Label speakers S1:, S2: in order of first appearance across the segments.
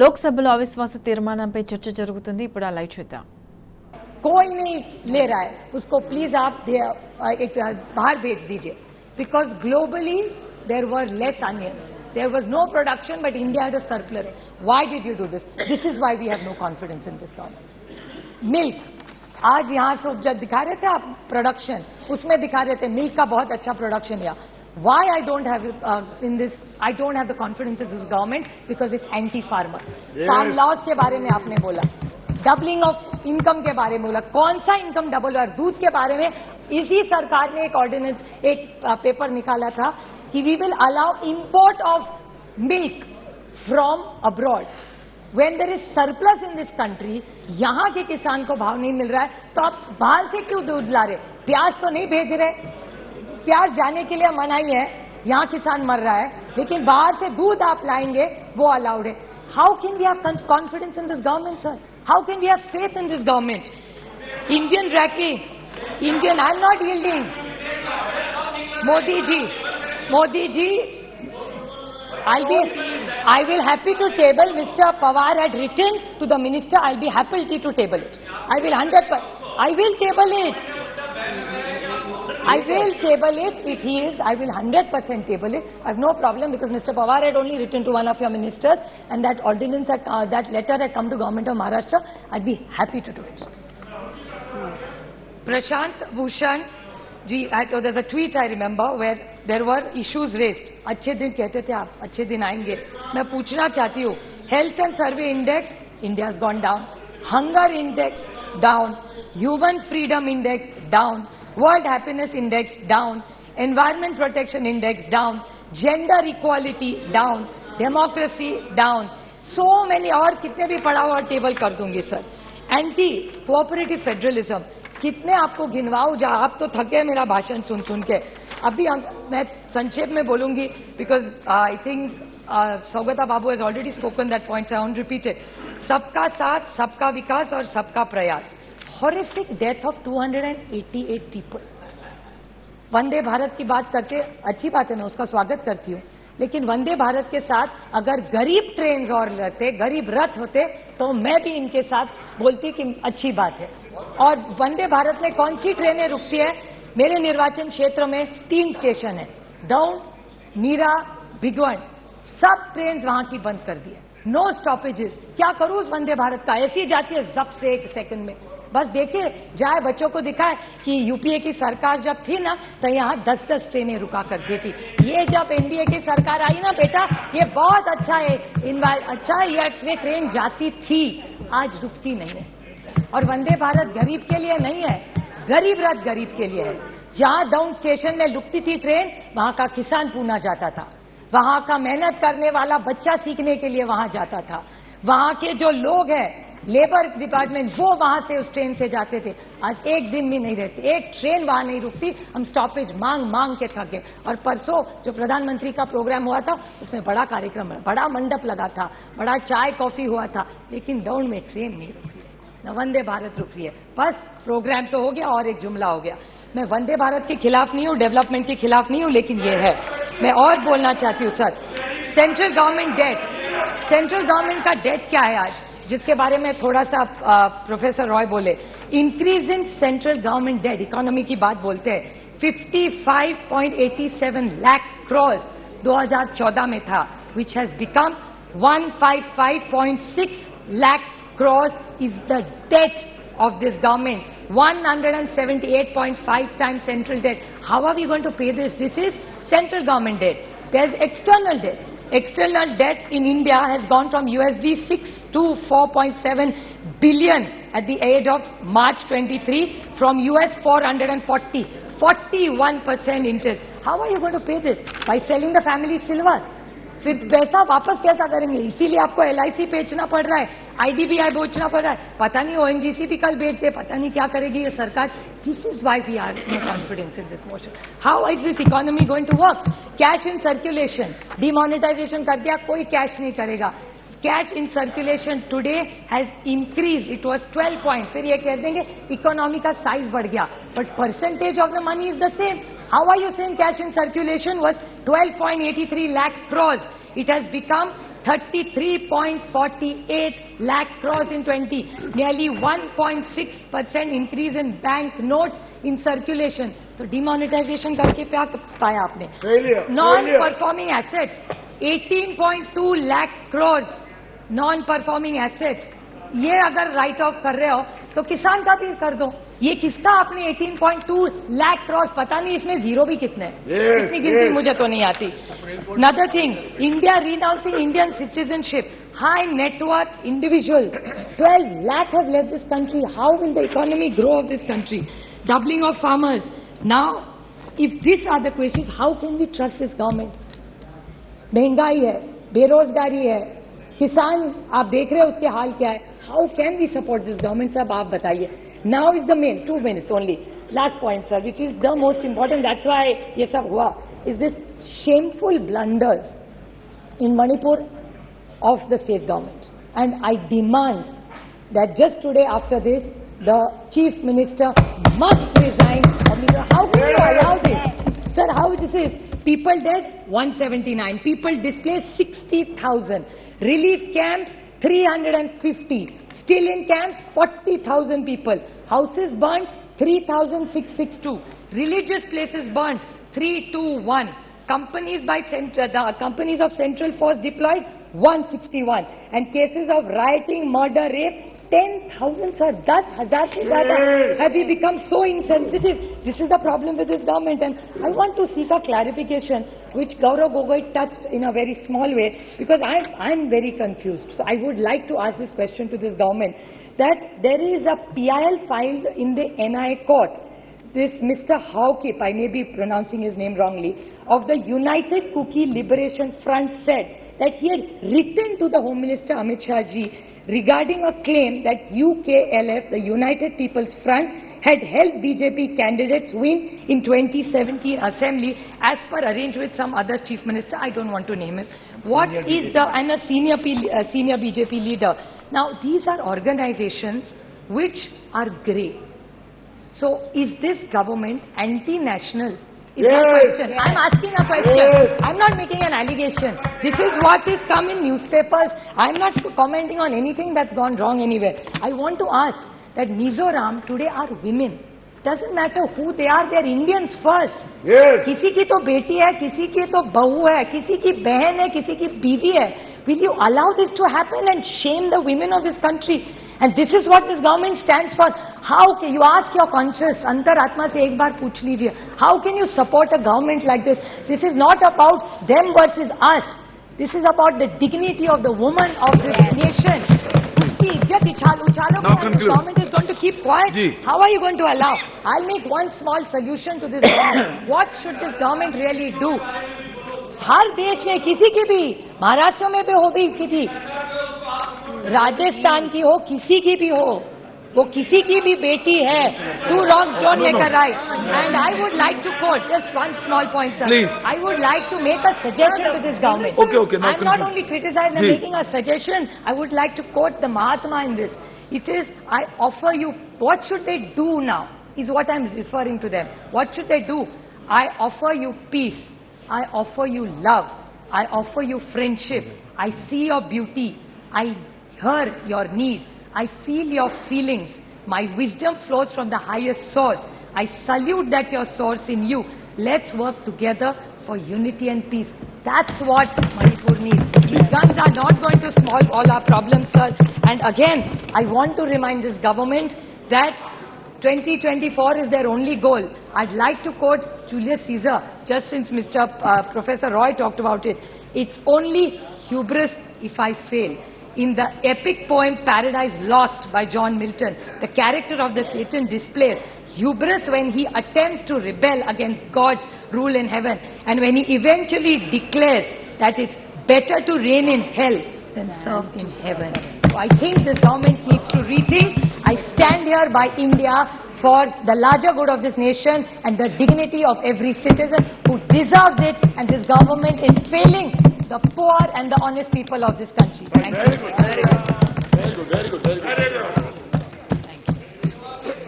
S1: లోక్సభలో అవిశ్వాస తీర్మానంపై చర్చ జరుగుతుంది. ఇప్పుడు ఆ లైవ్ చూద్దాం.
S2: कोई नहीं ले रहा है उसको, प्लीज आप एक बाहर भेज दीजिए. Because globally there were less onions, there was no production but India had a surplus. Why did you do this? This is why we have no confidence in this government. Milk आज यहाँ से जब दिखा रहे थे आप production, उसमें दिखा रहे थे मिल्क का बहुत अच्छा प्रोडक्शन या. Why I don't have in this, I don't have the confidence in this government because it's anti-farmer. Farm laws के बारे में आपने बोला, डबलिंग ऑफ इनकम के बारे में बोला. कौन सा इनकम डबल हुआ? दूध के बारे में इसी सरकार ने एक ऑर्डिनेंस, एक पेपर निकाला था कि we will allow import of milk from abroad. When there is surplus in this country, यहाँ के किसान को भाव नहीं मिल रहा है, तो आप बाहर से क्यों दूध ला रहे? प्याज तो नहीं भेज रहे, प्याज जाने के लिए मनाही है, यहाँ किसान मर रहा है, लेकिन बाहर से दूध आप लाएंगे वो अलाउड है. How can we have confidence in this government sir? How can we have faith in this government? Indian रैकी, Indian, I am not yielding. Modi ji, I will happy to table. Mr. Pawar had written to the minister. I'll be happy to table it. I will 100%. I will table it. I will table it if he is. I will 100% table it. I have no problem because Mr. Pawar had only written to one of your ministers, and that ordinance, that letter had come to government of Maharashtra. I'd be happy to do it. Prashant Bhushan ji, there's a tweet I remember where there were issues raised. अच्छे दिन कहते थे आप, अच्छे दिन आएंगे. मैं पूछना चाहती हूँ, health and survey index India has gone down, hunger index down, human freedom index down, world happiness index down, environment protection index down, gender equality down, democracy down, so many, और कितने भी पढ़ा हुआ टेबल कर दूंगी sir. Anti cooperative federalism, कितने आपको गिनवाऊं? जहां आप तो थके मेरा भाषण सुन सुन के. अभी मैं संक्षेप में बोलूंगी because I think Saugata babu has already spoken that points. I won't repeat it. सबका साथ, सबका विकास और सबका प्रयास. Horrific death of 288 people. Vande Bharat की बात करके अच्छी बात है, मैं उसका स्वागत करती हूँ, लेकिन वंदे भारत के साथ अगर गरीब ट्रेन और रहते, गरीब रथ होते, तो मैं भी इनके साथ बोलती कि अच्छी बात है. और वंदे भारत में कौन सी ट्रेनें रुकती है? मेरे निर्वाचन क्षेत्र में 3 स्टेशन है, दौंड, मीरा, भिगवण. सब ट्रेन वहां की बंद कर दी है, नो स्टॉपेजेस. क्या करूं उस वंदे भारत का? ऐसी जाती है जब से 1 सेकंड में. बस देखिए, जाए बच्चों को दिखाए कि यूपीए की सरकार जब थी ना, तो यहाँ 10-10 ट्रेनें रुका करती थी. ये जब एनडीए की सरकार आई ना बेटा, ये बहुत अच्छा है, अच्छा ये ट्रेन जाती थी, आज रुकती नहीं है. और वंदे भारत गरीब के लिए नहीं है, गरीब रथ गरीब के लिए है. जहां दौंड स्टेशन में रुकती थी ट्रेन, वहां का किसान पूना जाता था, वहां का मेहनत करने वाला बच्चा सीखने के लिए वहां जाता था, वहां के जो लोग हैं लेबर डिपार्टमेंट, वो वहां से उस ट्रेन से जाते थे. आज एक दिन भी नहीं रहती, एक ट्रेन वहां नहीं रुकती. हम स्टॉपेज मांग मांग के थक गए. और परसों जो प्रधानमंत्री का प्रोग्राम हुआ था, उसमें बड़ा कार्यक्रम, बड़ा मंडप लगा था, बड़ा चाय कॉफी हुआ था, लेकिन दौड़ में ट्रेन नहीं रुकी, न वंदे भारत रुक रही है. बस प्रोग्राम तो हो गया और एक जुमला हो गया. मैं वंदे भारत के खिलाफ नहीं हूं, डेवलपमेंट के खिलाफ नहीं हूं, लेकिन ये है. मैं और बोलना चाहती हूं sir, central government debt, central government का डेट क्या है आज, जिसके बारे में थोड़ा सा प्रोफेसर रॉय बोले. Increase in central government debt, economy की बात बोलते हैं, 55.87 लाख करोड़ 2014 में था, which has become 155.6 lakh crores is the debt of this government. 178.5 times central debt. How are we going to pay this? This is central government debt. There's external debt. External debt in India has gone from USD 6 to 4.7 billion at the end of March 23, from US 440. 41% interest. How are you going to pay this? By selling the family silver. फिर पैसा वापस कैसा करेंगे? इसीलिए आपको LIC बेचना पड़ रहा है, IDBI बेचना पड़ रहा है, पता नहीं ONGC भी कल बेच दे, पता नहीं क्या करेगी ये सरकार. This is why we are no confidence in this motion. How is this economy going to work? Cash in circulation, demonetisation कर दिया, कोई कैश नहीं करेगा. Cash in circulation today has increase, it was 12 point. फिर ये कह देंगे economy का साइज बढ़ गया, but percentage of the money is the same. How are you saying cash in circulation was 12.83 lakh crores? It has become 33.48 lakh crores in 20, nearly 1.6% increase in bank notes in circulation. तो demonetization करके क्या पाया आपने? Non-performing assets, 18.2 lakh crores non-performing assets. ये अगर right of कर रहे हो तो किसान का भी कर दो. ये किसका आपने 18.2 लाख क्रॉस, पता नहीं इसमें जीरो भी कितने हैं. इतनी गिनती मुझे तो नहीं आती. Another thing, India renouncing Indian citizenship. High net worth individuals, 12 lakh have left this country. How will the economy grow of this country? Doubling of farmers. Now, if these are the questions, how can we trust this government? महंगाई है, बेरोजगारी है, किसान आप देख रहे हो उसके हाल क्या है. How can we support this government? साहब आप बताइए. Now is the main 2 minutes only. Last point, sir, which is the most important. That's why ये सब हुआ. Is this shameful blunders in Manipur of the state government. And I demand that just today after this, the chief minister must resign. How can you allow this? Sir, how this is? People dead, 179. People displaced, 60,000. Relief camps, 350. Still in camps, 40,000 people. Houses burnt, 3,662. Religious places burnt, 321. Companies the companies of Central Force deployed, 161. And cases of rioting, murder, rape, 10,000, sir. 10,000 se zyada. Have we become so insensitive? This is the problem with this government. And I want to seek a clarification, which Gaurav Gogoi touched in a very small way, because I'm very confused. So I would like to ask this question to this government, that there is a PIL filed in the NI court. This Mr. Hawkip, I may be pronouncing his name wrongly, of the United Kuki Liberation Front said that he had written to the Home Minister Amit Shah ji regarding a claim that UKLF, the United People's Front, had helped BJP candidates win in 2017 assembly as per arranged with some other chief minister. I don't want to name him. What is the, and a senior BJP leader. Now, these are organizations which are grey. So, is this government anti-national? Is my question. I'm asking a question. I'm not making an allegation. This is what is come in newspapers. I'm not commenting on anything that's gone wrong anywhere. I want to ask that Mizoram today are women. Doesn't matter who they are Indians first.
S3: Yes.
S2: किसी की तो बेटी है, किसी की तो बहू है, किसी की बहन है, किसी की बीवी है. Will you allow this to happen and shame the women of this country? And this is what this government stands for. How can you ask your conscience, अंतरात्मा से एक बार पूछ लीजिए, how can you support a government like this? This is not about them versus us. This is about the dignity of the woman of this nation. उसकी इज्जत उछालोगे and the government is going to keep quiet. How are you going to allow? I'll make one small solution to this government. What should this government really do? हर देश में किसी की भी, महाराष्ट्र में भी हो भी किसी, राजस्थान की हो, किसी की भी हो, वो किसी की भी बेटी है. Two wrongs don't make a right. And I would like to quote just one small point, sir.
S3: Please.
S2: I would like to make a suggestion to this government.
S3: Okay.
S2: I'm not only criticizing, I'm making a suggestion. I would like to quote the Mahatma in this. It is, I offer you, what should they do now? Is what I'm referring to them. What should they do? I offer you peace. I offer you love. I offer you friendship. I see your beauty. I hear your need. I feel your feelings. My wisdom flows from the highest source. I salute that your source in you. Let's work together for unity and peace. That's what Manipur needs. These guns are not going to solve all our problems, sir. And again, I want to remind this government that 2024 is their only goal. I'd like to quote Julius Caesar, just since Professor Roy talked about it. It's only hubris if I fail. In the epic poem Paradise Lost by John Milton, the character of the Satan displays hubris when he attempts to rebel against God's rule in heaven, and when he eventually declares that it's better to reign in hell than serve in heaven. So I think this government needs to rethink. I stand here by India for the larger good of this nation and the dignity of every citizen who deserves it, and this government is failing the poor and the honest people of this country. Thank you.
S3: Very good.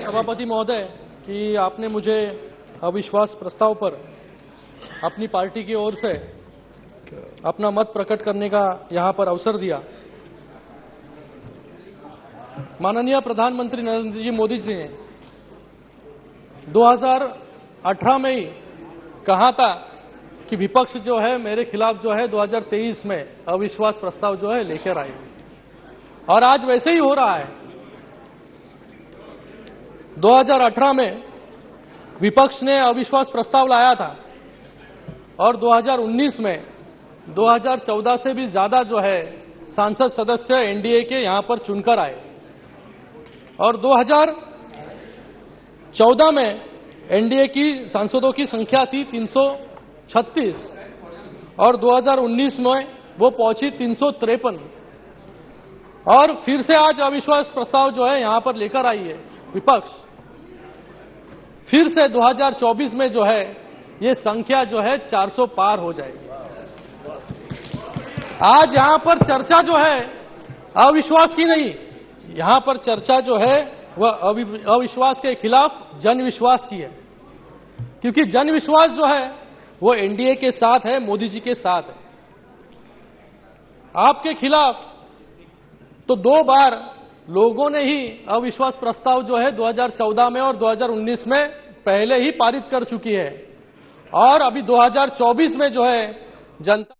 S4: सभापति महोदय, कि आपने मुझे अविश्वास प्रस्ताव पर अपनी party की ओर से अपना मत प्रकट करने का यहां पर अवसर दिया। माननीय प्रधानमंत्री नरेंद्र जी मोदी जी ने 2018 में ही कहा था कि विपक्ष जो है मेरे खिलाफ जो है 2023 में अविश्वास प्रस्ताव जो है लेकर आए, और आज वैसे ही हो रहा है। 2018 में विपक्ष ने अविश्वास प्रस्ताव लाया था और 2019 में 2014 से भी ज्यादा जो है सांसद सदस्य एनडीए के यहां पर चुनकर आए, और 2014 में एनडीए की सांसदों की संख्या थी 336 और 2019 में वो पहुंची 353, और फिर से आज अविश्वास प्रस्ताव जो है यहां पर लेकर आई है विपक्ष। फिर से 2024 में जो है ये संख्या जो है 400 पार हो जाएगी। आज यहां पर चर्चा जो है अविश्वास की नहीं, यहां पर चर्चा जो है वह अविश्वास के खिलाफ जनविश्वास की है, क्योंकि जनविश्वास जो है वो एनडीए के साथ है, मोदी जी के साथ है। आपके खिलाफ तो 2 बार लोगों ने ही अविश्वास प्रस्ताव जो है 2014 में और 2019 में पहले ही पारित कर चुकी है, और अभी 2024 में जो है जनता